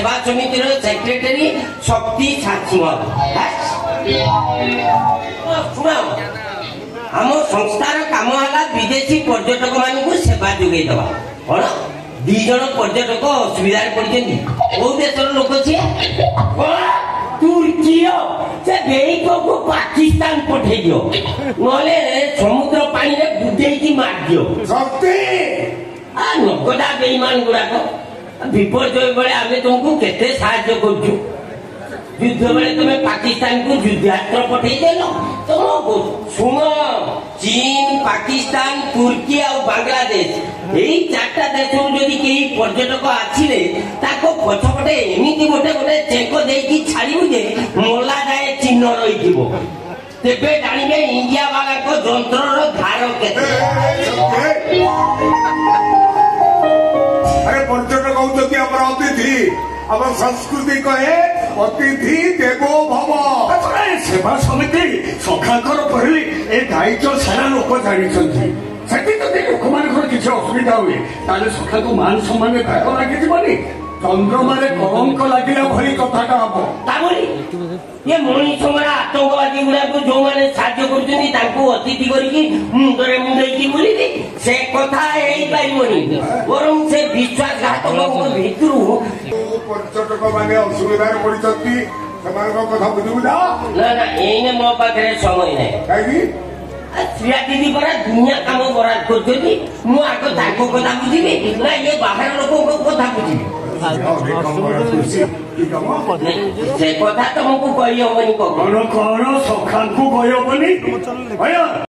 सेवा समिति सेक्रेटरी शक्ति साक्षी शुण आम संस्थार काम है विदेशी पर्यटक मान सेवा जोगे दवा कौन दीज पर्यटक असुविधा पड़ते कौ देशर लोक सी तुर्की से को पाकिस्तान पठे दियो नले समुद्र पानी रे बुझे मार दियो नगदा बेईमान गुड़ाक विपर्य बेले आम तुमको केते साहाय्य करुचु युद्ध बेले तुम्हें पाकिस्तान को युद्धास्त्र पठेई देल तुम शुण चीन पाकिस्तान तुर्की और बांग्लादेश यही चार्टा देश जदि कई पर्यटक आसिले पछपटे एमती गोटे गोटे चेक देकी छाड़ू जे मला जाए चिन्ह रही तेबे जानिबे इंडिया वाला को जंत्रर धार केते अरे पर्यटक कहते आम अतिथि आम संस्कृति कहे अतिथि देवो भव सेवा समिति सखाकर कहली ए दायित्व सारा लोक जानी लोक मान किसी असुविधा हुए ताले सखा को मान सम्मान भाग लगी चंद्रमारे कलंक लगिला भली कथाटा हम ये मनीष आतंकवादी गुड़ा जो मैंने साज्य करतिथि करके मुंडरे मुंडे बोली से कथा पारनी बर से विश्वासघातक भितर पर्यटक मैंने असुविधा पड़ती कथा बुझा ना ना ये मो पाखे समय ना कहीं श्रिया दीदी परा दुनिया काम बराद कर कथा बुझी ना ये बाहर लोक कथा बुझी से कथा तुमको कही हबनी कौन कौन सखा को कही हबनी